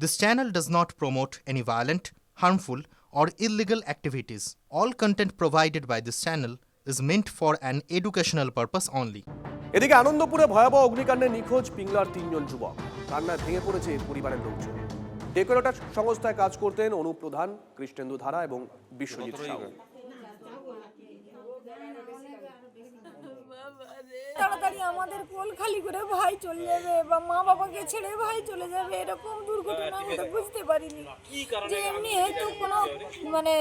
This channel does not promote any violent, harmful, or illegal activities. All content provided by this channel is meant for an educational purpose only. এদিকে আনন্দপুরে ভয়াবহ অগ্নিকাণ্ডে নিখোঁজ পিংলার ৩ জন যুবক। কান্নায় ভেঙে পড়েছে পরিবারের লোকজন। ডেকোরেটর সংস্থায় কাজ করতেন অনুপ প্রধান, কৃষ্ণেন্দু ধারা এবং বিশ্বজিৎ সাউ। তাড়াতাড়ি আমাদের কোল খালি করে ভাই চলে যাবে বা মা বাবাকে ছেড়ে ভাই চলে যাবে, এরকম দুর্ঘটনা আমরা বুঝতে পারিনি। যে এমনি হয়তো কোনো মানে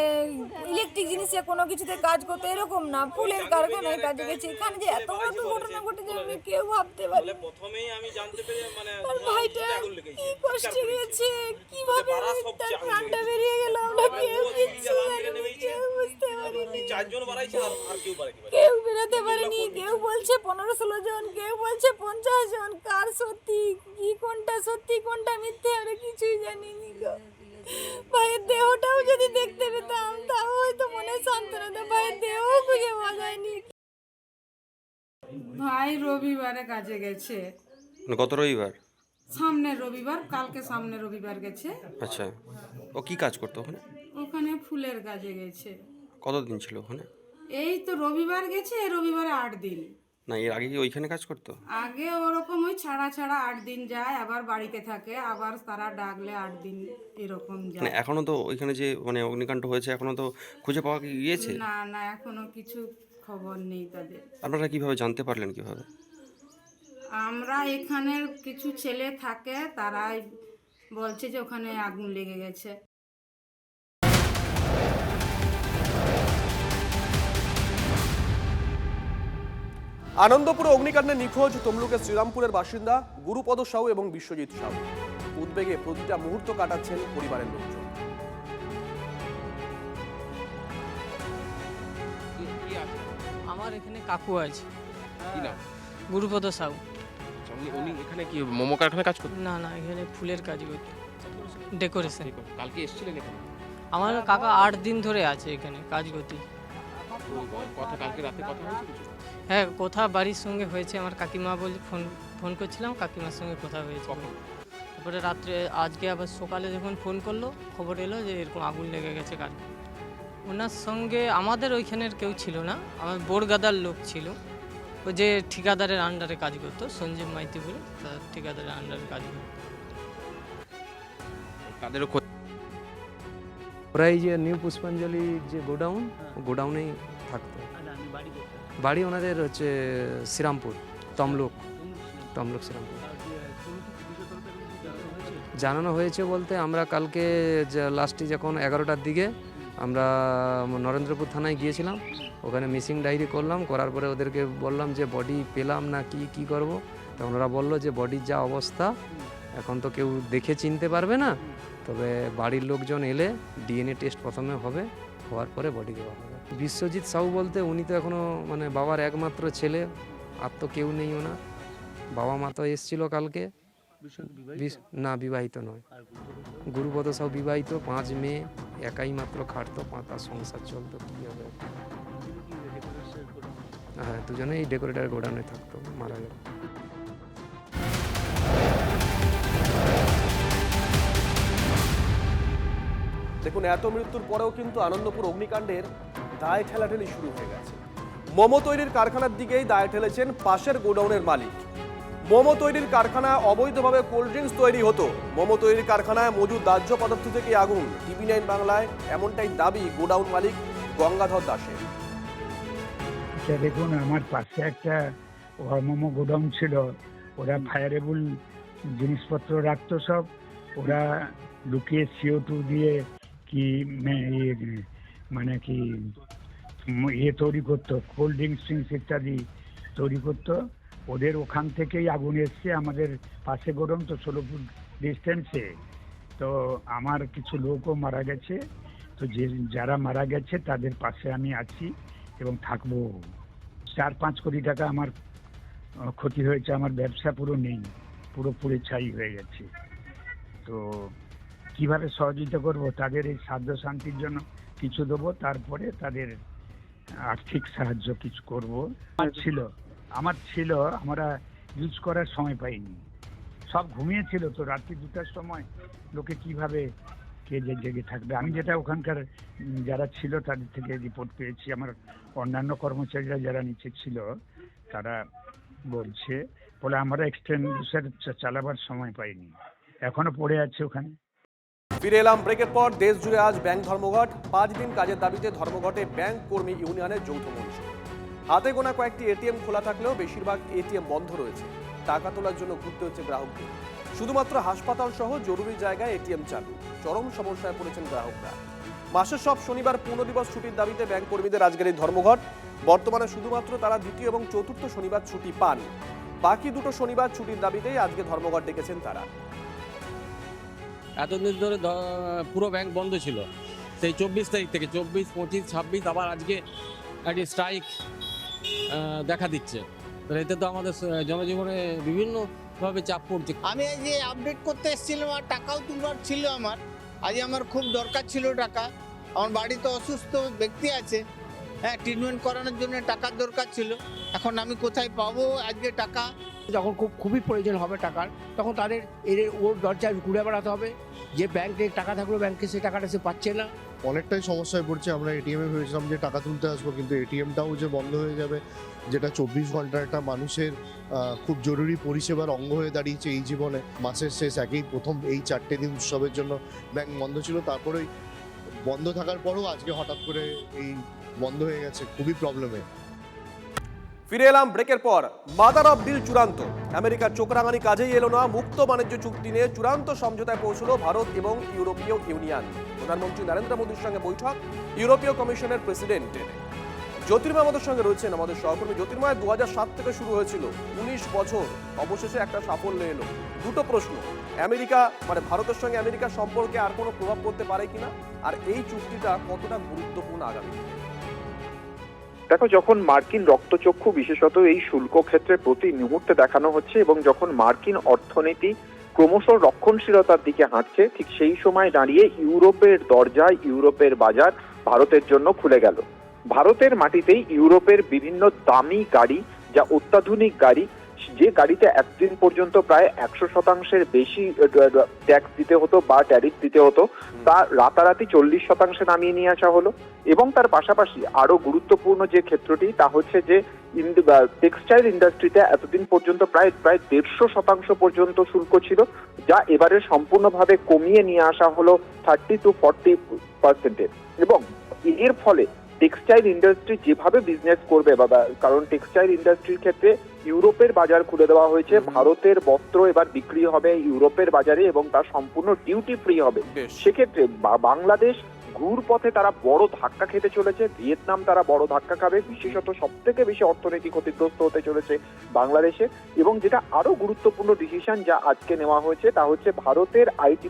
ইলেকট্রিক জিনিসে কোনো কিছুতে কাজ করতে, এরকম না, ফুলের কারখানায় কাজে গেছে। এখানে যে এত বড় দুর্ঘটনা ঘটে যাবে কেউ ভাবতে পারে। আর ভাইটা কি কষ্টে গেছে, কিভাবে তার প্রাণটা বেরিয়ে গেল আমরা কেউ কিচ্ছু জানিনি, কেউ বুঝতে পারিনি। কেউ বেরোতে পারেনি, কেউ বলছে 15-16 জন, কেউ বলছে 50 জন। কার সত্যি কি, কোনটা সত্যি কোনটা মিথ্যে আমরা কিছুই জানিনি গো। ভাইয়ের দেহটাও যদি দেখতে পেতাম তাও হয়তো মনে সান্ত্বনা হতো, ভাইয়ের দেহ খুঁজে পাওয়া যায়নি। ভাই রবিবারে কাজে গেছে। গত রবিবার? সামনের রবিবার, কালকে সামনের রবিবার গেছে। আচ্ছা, ও কি কাজ করতো ওখানে? ওখানে ফুলের কাজে গেছে। কতদিন ছিল ওখানে? এই তো রবিবার গেছে, রবিবারে 8 দিন। না, এর আগে কি ওইখানে কাজ করতো? আগে ওরকম ওই ছাড়া 8 দিন যায়, আবার বাড়িতে থাকে, আবার তারা ডাকলে 8 দিন এরকম যায়। মানে এখনো তো ওইখানে যে মানে অগ্নিকাণ্ড হয়েছে এখনো তো খুঁজে পাওয়া কি গিয়েছে? না না, এখনো কিছু খবর নেই তাদের। আপনারা কিভাবে জানতে পারলেন কিভাবে? আমরা এখানের কিছু ছেলে থাকে, তারাই বলছে যে ওখানে আগুন লেগে গেছে। আনন্দপুরে অগ্নিকাণ্ডে নিখোঁজ তমলুকের শ্রীরামপুরের বাসিন্দা গুরুপদ সাউ এবং বিশ্বজিৎ সাউ। উদ্বেগে প্রতিটা মুহূর্ত কাটাচ্ছেন পরিবারের লোকজন। আমার এখানে কাকু আছে, কি নাম? গুরুপদ সাউ। উনি এখানে কি মোমো কারখানায় কাজ করতেন? না না, এখানে ফুলের কাজ করতে, ডেকোরেশন। কালকে এসেছিলেন এখানে? আমার কাকা 8 দিন ধরে আছে এখানে কাজ করতে। কথা কালকে রাতে কথা হয়েছে কিছু? হ্যাঁ, কথা বাড়ির সঙ্গে হয়েছে। আমার কাকিমা বলে ফোন করছিলাম, কাকিমার সঙ্গে কথা হয়েছে। তারপরে রাত্রে আজকে আবার সকালে যখন ফোন করলো, খবর এলো যে এরকম আগুন লেগে গেছে কাজ। ওনার সঙ্গে আমাদের ওইখানের কেউ ছিল না, আমার বোরগাদার লোক ছিল। ও যে ঠিকাদারের আন্ডারে কাজ করতো, সঞ্জীব মাইতি বলে, তার ঠিকাদারের আন্ডারে কাজ করতো। তাদেরও ওরা এই যে নিউ পুষ্পাঞ্জলি যে গোডাউন, গোডাউনেই থাকতো। বাড়ি ওনাদের হচ্ছে শ্রীরামপুর, তমলুক শ্রীরামপুর। জানানো হয়েছে বলতে আমরা কালকে লাস্টে যখন 11টার দিকে আমরা নরেন্দ্রপুর থানায় গিয়েছিলাম, ওখানে মিসিং ডায়েরি করলাম, করার পরে ওদেরকে বললাম যে বডি পেলাম না কি করব। তখন ওরা বললো যে বডির যা অবস্থা এখন তো কেউ দেখে চিনতে পারবে না, তবে বাড়ির লোকজন এলে ডিএনএ টেস্ট প্রথমে হবে, হওয়ার পরে বডি দেওয়া হবে। বিশ্বজিৎ সাউ বলতে উনি তো এখনও মানে বাবার একমাত্র ছেলে, আর তো কেউ নেই ওনার। বাবা মা তো এসেছিল কালকে। না, বিবাহিত নয়। গুরুপদ সাউ বিবাহিত, 5 মেয়ে, একাই মাত্র খাটতো, তার সংসার চলতো। কী হবে? হ্যাঁ, দুজনেই ডেকোরেটর গোডাউনে থাকতো, মারা গেল। দেখুন, এত মৃত্যুর পরেও কিন্তু আনন্দপুর অগ্নিকাণ্ডের দায় ঠেলাঠেলি শুরু হয়ে গেছে। মোমো তৈরির কারখানার দিকেই দায় ঠেলেছেন পাশের গোডাউনের মালিক। মোমো তৈরির কারখানায় অবৈধভাবে কোল্ড ড্রিঙ্কস তৈরি হতো। মোমো তৈরির কারখানায় মজুদ দাহ্য পদার্থ থেকে আগুন। TV9 বাংলায় এমনটাই দাবি গোডাউন মালিক গঙ্গাধর দাসের। দেখুন, আমার পাশে একটা মোমো গোডাউন ছিল, ওরা ফায়ারেবল জিনিসপত্র রাখতো সব। ওরা লুকিয়ে CO2 দিয়ে কি মানে কি তৈরি করতো, কোল্ড ড্রিঙ্কস ইত্যাদি তৈরি করতো। ওদের ওখান থেকেই আগুন এসছে আমাদের পাশে গোডাউন, তো 16 ফুট ডিস্টেন্সে। তো আমার কিছু লোকও মারা গেছে, তো যারা মারা গেছে তাদের পাশে আমি আছি এবং থাকবো। 4-5 কোটি টাকা আমার ক্ষতি হয়েছে, আমার ব্যবসা পুরো নেই, পুরোপুরি ছাই হয়ে গেছে। তো কিভাবে সহযোগিতা করব? তাদের এই সাধ্য শান্তির জন্য কিছু দেবো, তারপরে তাদের আর্থিক সাহায্য কিছু করব। আমার ছিল, আমরা ইউজ করার সময় পাইনি। সব ঘুমিয়েছিল, তো রাত্রি 2টার সময় লোকে কিভাবে কে জেগে থাকবে। আমি যেটা ওখানকার যারা ছিল তাদের থেকে রিপোর্ট পেয়েছি, আমার অন্যান্য কর্মচারীরা যারা নিচে ছিল তারা বলছে, বলে আমরা এক্সটেনশন চালাবার সময় পাইনি, এখনো পড়ে আছে ওখানে। ফিরে এলাম ব্রেকের পর। দেশ জুড়ে আজ ব্যাংক ধর্মঘট। 5 দিন কাজের দাবিতে ধর্মঘটে ব্যাংক কর্মী ইউনিয়নের যৌথ মঞ্চ। হাতে গোনা কয়েকটি এটিএম খোলা থাকলেও বেশিরভাগ এটিএম বন্ধ রয়েছে। টাকা তোলার জন্য ঘুরতে হচ্ছে গ্রাহকদের। শুধুমাত্র হাসপাতাল সহ জরুরি জায়গায় এটিএম চালু। চরম সমস্যায় পড়েছেন গ্রাহকরা। মাসের সব শনিবার পূর্ণ দিবস ছুটির দাবিতে ব্যাংক কর্মীদের আজকের এই ধর্মঘট। বর্তমানে শুধুমাত্র তারা দ্বিতীয় এবং চতুর্থ শনিবার ছুটি পান। বাকি দুটো শনিবার ছুটির দাবিতেই আজকে ধর্মঘট ডেকেছেন তারা। এতদিন ধরে পুরো ব্যাংক বন্ধ ছিল, সেই 24 তারিখ থেকে 24, 25, 26 আবার আজকে একটি স্ট্রাইক দেখা দিচ্ছে। তো এতে তো আমাদের জনজীবনে বিভিন্নভাবে চাপ পড়ছে। আমি আজ আপডেট করতে এসেছিলাম, আর টাকাও তুলবার ছিল আমার। আজ আমার খুব দরকার ছিল টাকা। আমার বাড়িতে অসুস্থ ব্যক্তি আছে, হ্যাঁ, ট্রিটমেন্ট করানোর জন্য টাকার দরকার ছিল। এখন আমি কোথায় পাবো আজকে টাকা? যখন খুবই প্রয়োজন হবে টাকার, তখন তাদের ওর দরজায় ঘুরে বেড়াতে হবে। যে ব্যাংকে টাকা থাকলেও ব্যাংকে সেই টাকাটা সে পাচ্ছে না। অনেকটাই সমস্যায় পড়ছে। আমরা এটিএমে ভেবেছিলাম যে টাকা তুলতে আসবো, কিন্তু এটিএমটাও যে বন্ধ হয়ে যাবে, যেটা 24 ঘন্টার একটা মানুষের খুব জরুরি পরিষেবার অঙ্গ হয়ে দাঁড়িয়েছে এই জীবনে। মাসের শেষ একেই প্রথম এই 4টে দিন উৎসবের জন্য ব্যাংক বন্ধ ছিল, তারপরেই বন্ধ থাকার পরেও আজকে হঠাৎ করে এই বন্ধ হয়ে গেছে, খুবই প্রবলেমে। ফিরে এলাম ব্রেকের পর। মাদার অফ ডিল চূড়ান্ত। আমেরিকার চোখরাঙানি কাজেই এলো না। মুক্ত বাণিজ্য চুক্তি নিয়ে চূড়ান্ত সমঝোতায় পৌঁছলো ভারত এবং ইউরোপীয় ইউনিয়ন। প্রধানমন্ত্রী নরেন্দ্র মোদীর সঙ্গে বৈঠক ইউরোপীয় কমিশনের প্রেসিডেন্টের। জ্যোতির্ময় আমাদের সঙ্গে রয়েছেন, আমাদের সহকর্মী। জ্যোতির্ময়, 2007 থেকে শুরু হয়েছিল, 19 বছর, অবশেষে একটা সাফল্য এলো। দুটো প্রশ্ন, আমেরিকা মানে ভারতের সঙ্গে আমেরিকার সম্পর্কে আর কোনো প্রভাব পড়তে পারে কিনা, আর এই চুক্তিটা কতটা গুরুত্বপূর্ণ আগামী? দেখো, যখন মার্কিন রক্তচক্ষু বিশেষত এই শুল্ক ক্ষেত্রে প্রতি মুহূর্তে দেখানো হচ্ছে এবং যখন মার্কিন অর্থনীতি ক্রমশ রক্ষণশীলতার দিকে হাঁটছে, ঠিক সেই সময় দাঁড়িয়ে ইউরোপের দরজা, ইউরোপের বাজার ভারতের জন্য খুলে গেল। ভারতের মাটিতেই ইউরোপের বিভিন্ন দামি গাড়ি, যা অত্যাধুনিক গাড়ি, যে গাড়িতে এতদিন পর্যন্ত প্রায় 100% বেশি ট্যাক্স দিতে হতো বা ট্যারিফ দিতে হতো, তা রাতারাতি 40% নামিয়ে নিয়ে আসা হলো। এবং তার পাশাপাশি আরো গুরুত্বপূর্ণ যে ক্ষেত্রটি, তা হচ্ছে যে টেক্সটাইল ইন্ডাস্ট্রিতে এতদিন পর্যন্ত প্রায় 150% পর্যন্ত শুল্ক ছিল, যা এবারে সম্পূর্ণভাবে কমিয়ে নিয়ে আসা হলো 30 to 40%। এবং এর ফলে টেক্সটাইল ইন্ডাস্ট্রি যেভাবে বিজনেস করবে, কারণ টেক্সটাইল ইন্ডাস্ট্রির ক্ষেত্রে ইউরোপের বাজার খুলে দেওয়া হয়েছে, ভারতের বস্ত্র এবার বিক্রি হবে ইউরোপের বাজারে এবং তার সম্পূর্ণ ডিউটি ফ্রি হবে। সেক্ষেত্রে বাংলাদেশ ঘুরপথে তারা বড় ধাক্কা খেতে চলেছে, ভিয়েতনাম তারা বড় ধাক্কা খাবে, বিশেষত সব থেকে বেশি অর্থনৈতিক ক্ষতিগ্রস্ত হতে চলেছে বাংলাদেশে। এবং যেটা আরো গুরুত্বপূর্ণ ডিসিশন যা আজকে নেওয়া হয়েছে, তা হচ্ছে ভারতের আইটি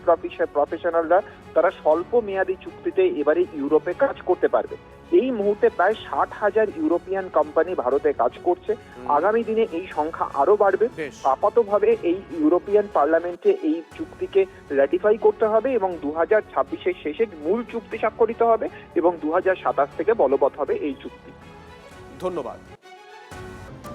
প্রফেশনালরা তারা স্বল্প মেয়াদী চুক্তিতে এবারে ইউরোপে কাজ করতে পারবে। এই মুহূর্তে প্রায় 60,000 ইউরোপিয়ান কোম্পানি ভারতে কাজ করছে। আগামী দিনে এই সংখ্যা আরো বাড়বে। আপাতভাবে এই ইউরোপিয়ান পার্লামেন্টে এই চুক্তিকে র্যাটিফাই করতে হবে এবং 2026-এর শেষে মূল চুক্তি স্বাক্ষরিত হবে এবং 2027 থেকে বলবৎ হবে এই চুক্তি। ধন্যবাদ।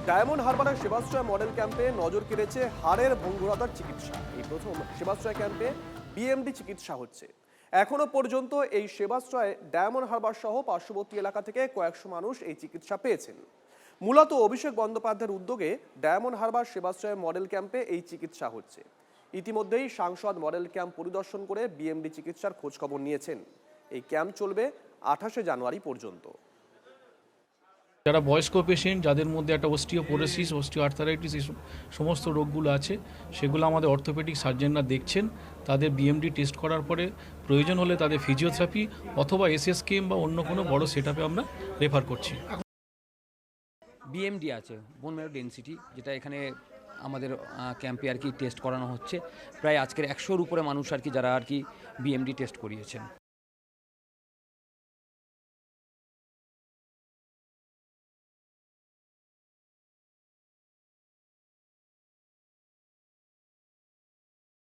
ডায়মন্ড হারবারের সেবাশ্রয় মডেল ক্যাম্পে নজর কেড়েছে হাড়ের ভঙ্গুরতার চিকিৎসা। এই প্রথম সেবাশ্রয় ক্যাম্পে বিএমডি চিকিৎসা হচ্ছে। এখনো পর্যন্ত এই সেবাশ্রয়ে ডায়মন্ড হারবার সহ পার্শ্ববর্তী এলাকা থেকে কয়েকশো মানুষ এই চিকিৎসা পেয়েছেন। মূলত অভিষেক বন্দ্যোপাধ্যায়ের উদ্যোগে ডায়মন্ড হারবার সেবাশ্রয় মডেল ক্যাম্পে এই চিকিৎসা হচ্ছে। ইতিমধ্যেই সাংসদ মডেল ক্যাম্প পরিদর্শন করে বিএমডি চিকিৎসার খোঁজখবর নিয়েছেন। এই ক্যাম্প চলবে 28শে জানুয়ারি পর্যন্ত। যারা বয়স্ক পেশেন্ট, যাদের মধ্যে একটা অস্টিওপোরোসিস, অস্টিওআর্থারাইটিস, এই সমস্ত রোগগুলো আছে, সেগুলো আমাদের অর্থোপেডিক সার্জনরা দেখছেন। তাদের বিএমডি টেস্ট করার পরে প্রয়োজন হলে তাদের ফিজিওথেরাপি অথবা এসএসকেএম বা অন্য কোনো বড় সেটআপে আমরা রেফার করছি। বিএমডি আছে, বোন ম্যারো ডেনসিটি, যেটা এখানে আমাদের ক্যাম্পে আর কি টেস্ট করানো হচ্ছে। প্রায় আজকের 100-র উপরে মানুষ আর কি যারা আর কি বিএমডি টেস্ট করিয়েছেন।